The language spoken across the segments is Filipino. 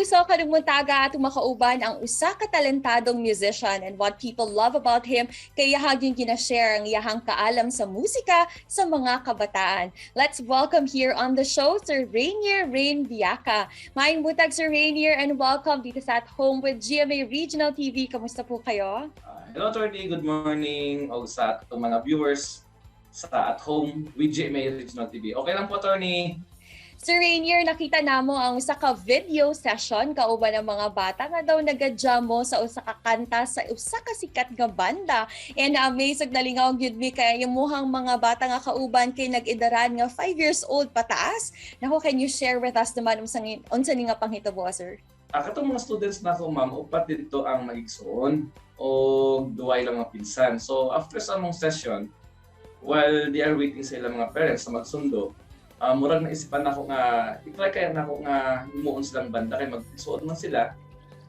puso kanummuntaga at makauban ang usa ka talentadong musician, and what people love about him kay haging ginashare ang iyahang kaalam sa musika sa mga kabataan. Let's welcome here on the show Sir Rainier Rain Biaca. Maayong butag Sir Rainier and welcome dito sa At Home with GMA Regional TV. Kamusta po kayo? Hello Attorney, good morning o sa atong mga viewers sa At Home with GMA Regional TV. Okay lang po Attorney. Sir Rainier, nakita namo ang usa ka video session kauban ng mga bata nga daw nagadjam mo sa usa ka kanta sa usa ka sikat nga banda. And amazed nalingaw gyud mi kay imuhang mga bata nga kauban kay nag-edaran nga 5 years old pataas. Nako, can you share with us naman unsa ni nga panghitabo, sir? Katong mga students na ko ma'am, upat dito ang magigsoon o duway lang mga pinsan. So after sa mong session, while they are waiting sa ilang mga parents na magsundo, murag naisipan ako nga, i-try kaya na ako nga himuon silang banda kay magsuot man sila.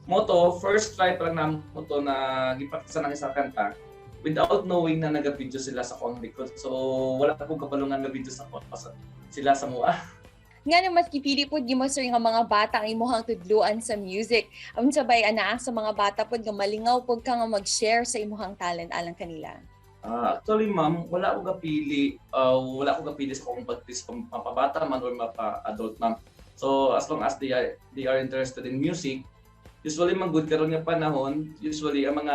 Moto, first try pa lang na moto na gipakita ng isang kanta without knowing na nag-video sila sa kong record. So wala akong kabalungan na video sa sila sa mua. Nga na mas kipili po di mo sir nga mga bata ang imuhang tudluan sa music. Ang sabay anaa sa mga bata po nga malingaw po ka nga mag-share sa imuhang talent alang kanila. Actually, ma'am, wala ko gapili sa kung pagtis mapabata man or mapa-adult, ma'am. So, as long as they are interested in music, usually man good karon nga panahon, usually ang mga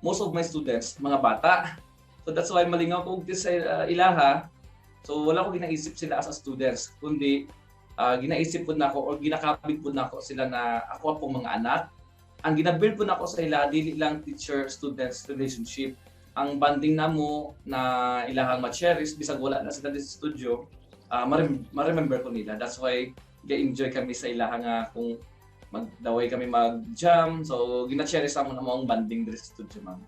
most of my students, mga bata. So that's why malingaw ko sa ilaha. So wala ko ginaisip sila as a students, kundi ginaisip po na ako or ginakabig po na ako sila na ako pong mga anak. Ang ginabuild po na ako sa ila, dili lang teacher-students relationship. Ang banding namo na ilahang ma-cherish bisag wala na sila sa studio, ma-remember ko nila. That's why ga-enjoy kami sa ilahang kung magdaway kami mag-jam. So gina-cherish mo na mo ang banding dito sa studio, ma'am.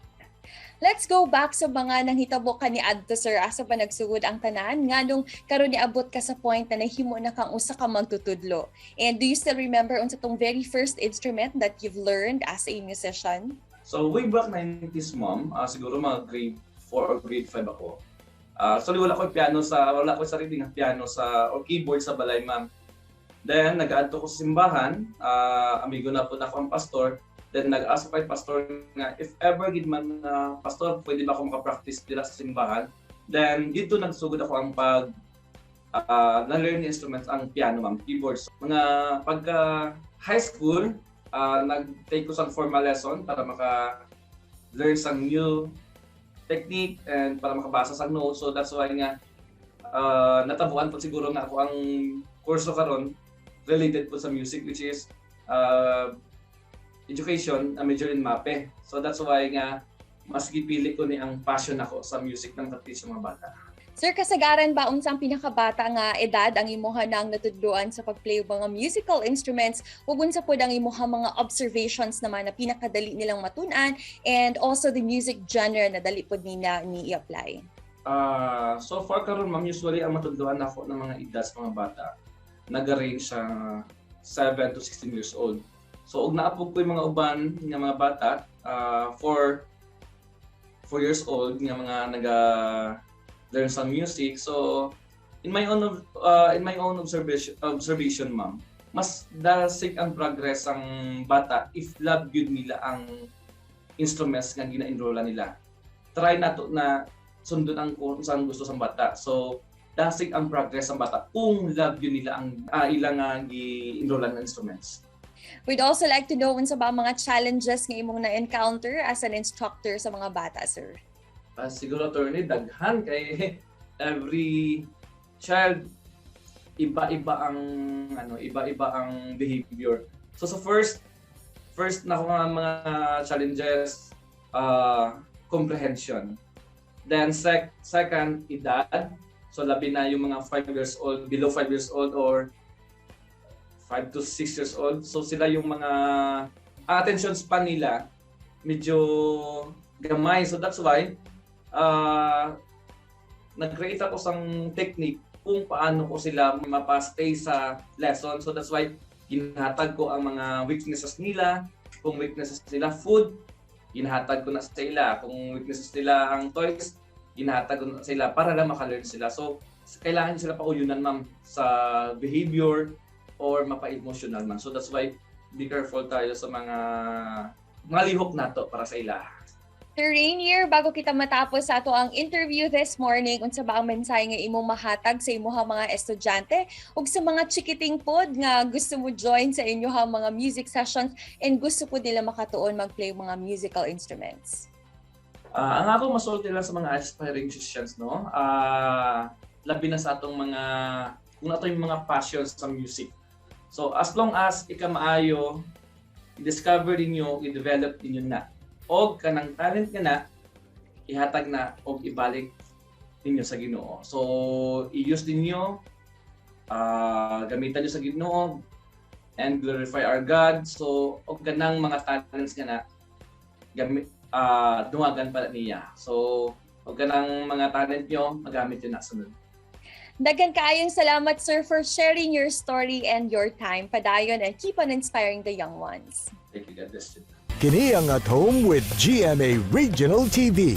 Let's go back sa mga nanghitabo ka ni adto sir asa pa nagsugod ang tanan nganong karon niabot ka sa point na nahimo na kang usa ka magtutudlo. And do you still remember unsa tong very first instrument that you've learned as a musician? So way back 90s, ma'am, siguro mga grade 4 or grade 5 ako. Actually wala ko sarili ng piano or keyboard sa balay, ma'am. Then nag-aadto ko sa simbahan, amigo na po na ako ang pastor. Then nag-ask pa yung pastor nga if ever gid man pastor, pwede ba ako maka-practice dira sa simbahan. Then dito nagsugod ako ang na-learn instruments ang piano, ma'am, keyboards. Mga pagka high school, nag-take ko sa formal lesson para maka-learn sang new technique and para makabasa sa notes. So that's why nga natabuan po siguro nga ako ang kurso karon related po sa music, which is education, a major in MAPE. So that's why nga mas gipili ko ni ang passion ako sa music ng kapit sa mga bata. Sir, kasagaran ba unsang pinakabata nga edad ang imuha nang natudluan sa pagplay og mga musical instruments ug unsa pud ang imuha mga observations naman na pinakadali nilang matun-an and also the music genre na dali pud nila ni i-apply? So far karon, ma'am, usually ang matudluan ako ng mga edad sa mga bata nag-range sa 7 to 16 years old. So og naapog ko yung mga uban nga mga bata 4 years old nga mga learn some music. So in my own observation, ma'am, mas dasig ang progress ang bata if love gyud nila ang instruments nga gina-enrollan nila. Try nato na sundon ang kung saan gusto sang bata. So dasig ang progress ang bata kung love gyud nila ang ilang gi-enrollan nga instruments. We'd also like to know unsa ba mga challenges nga imong na-encounter as an instructor sa mga bata, sir? Siguro attorney, daghan kay every child iba-iba ang behavior. So sa first na ko nga mga challenges, comprehension. Then second, edad. So labi na yung mga 5 years old, below 5 years old or 5 to 6 years old. So sila yung mga attention span nila medyo gamay. So that's why nag-create ako sang technique kung paano ko sila mapastay sa lesson. So that's why ginhatag ko ang mga weaknesses nila. Kung weaknesses nila food, ginhatag ko na sa ila. Kung weaknesses nila ang toys, ginhatag ko na sa ila para lang maka-learn sila. So kailangan sila pauyunan, ma'am, sa behavior, or mapa-emotional man. So that's why be careful tayo sa mga lihok nato para sa ila. Sir Rainier, bago kita matapos sa ato ang interview this morning, unsa ba ang mensahe nga imong mahatag sa imuha mga estudyante ug sa mga chikiting pod nga gusto mo join sa inyuha mga music sessions and gusto po nila makatuon mag-play mga musical instruments? Ang ako masulti lang sa mga aspiring musicians, no? Labi na sa atong mga, kung ato yung mga passions sa music. So as long as ika maayo, i-discover ninyo, i-develop ninyo na. Og kanang talent nga na, ihatag na og ibalik ninyo sa Ginoo. So i-use ninyo, gamitan nyo sa Ginoo, and glorify our God. So og ganang mga talents nga na, dungagan pala niya. So og ganang mga talent nyo, magamit yun na sunod. Daghan kaayong salamat, sir, for sharing your story and your time. Padayon and keep on inspiring the young ones. Thank you, God bless you. Kini ang At Home with GMA Regional TV.